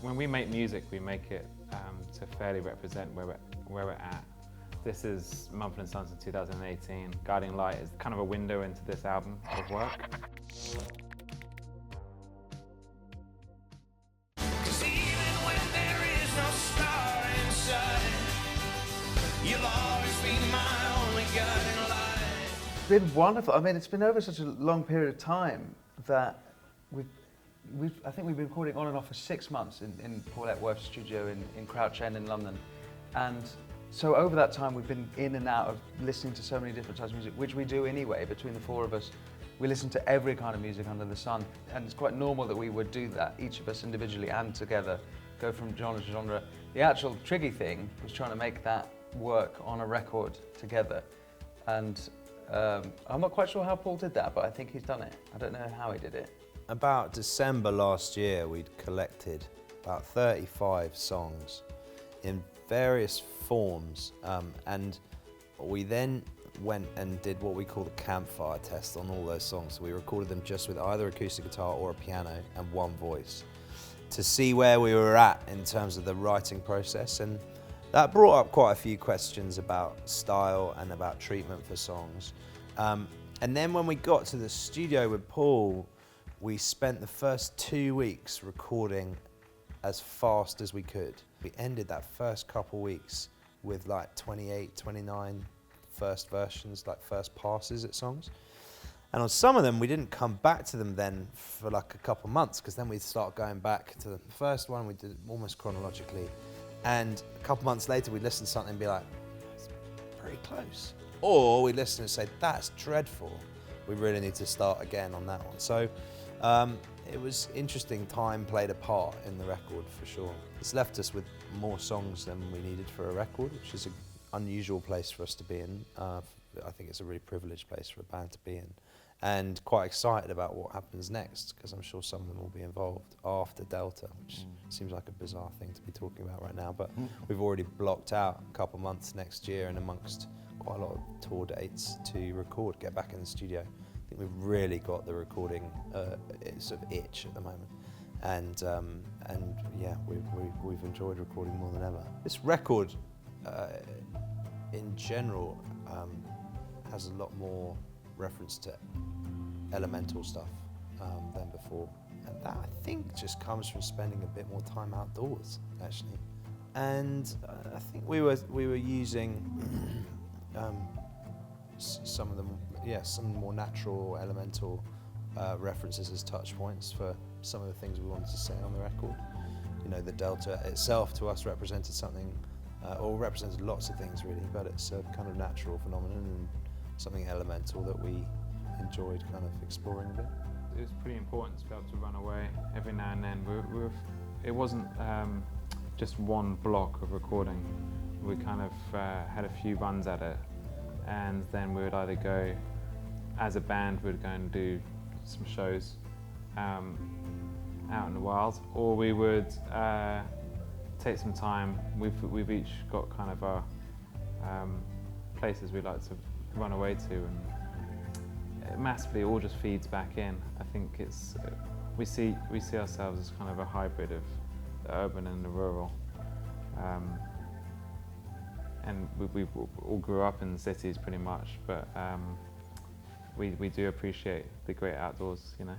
When we make music, we make it to fairly represent where we're at. This is Mumford Sons in 2018. Guiding Light is kind of a window into this album of work. It's been wonderful. I mean, it's been over such a long period of time that I think we've been recording on and off for 6 months in Paul Epworth's studio in Crouch End in London. And so over that time, we've been in and out of listening to so many different types of music, which we do anyway, between the four of us. We listen to every kind of music under the sun. And it's quite normal that we would do that, each of us individually and together, go from genre to genre. The actual tricky thing was trying to make that work on a record together. And I'm not quite sure how Paul did that, but I think he's done it. I don't know how he did it. About December last year, we'd collected about 35 songs in various forms, and we then went and did what we call the campfire test on all those songs. So we recorded them just with either acoustic guitar or a piano and one voice to see where we were at in terms of the writing process, and that brought up quite a few questions about style and about treatment for songs. And then when we got to the studio with Paul, we spent the first 2 weeks recording as fast as we could. We ended that first couple weeks with like 28, 29 first versions, like first passes at songs. And on some of them, we didn't come back to them then for like a couple months, because then we'd start going back to the first one, we did it almost chronologically. And a couple months later, we'd listen to something and be like, it's pretty close. Or we'd listen and say, that's dreadful. We really need to start again on that one. So it was interesting. Time played a part in the record for sure. It's left us with more songs than we needed for a record, which is an unusual place for us to be in. I think it's a really privileged place for a band to be in. And quite excited about what happens next, because I'm sure some of them will be involved after Delta, which seems like a bizarre thing to be talking about right now, but we've already blocked out a couple months next year and amongst quite a lot of tour dates to record, get back in the studio. I think we've really got the recording sort of itch at the moment, and yeah, we've enjoyed recording more than ever. This record, in general, has a lot more reference to elemental stuff than before, and that I think just comes from spending a bit more time outdoors, actually. And I think we were using some of them, some more natural elemental references as touch points for some of the things we wanted to say on the record. You know, the Delta itself to us represented something, or represented lots of things really, but it's a kind of natural phenomenon and something elemental that we enjoyed kind of exploring a bit. It was pretty important to be able to run away every now and then. It wasn't just one block of recording. We kind of had a few runs at it, and then we would either go, as a band, we'd go and do some shows out in the wild, or we would take some time. We've each got kind of our places we'd like to run away to, and it massively all just feeds back in. I think it's we see ourselves as kind of a hybrid of the urban and the rural, and we all grew up in the cities pretty much, but we do appreciate the great outdoors, you know.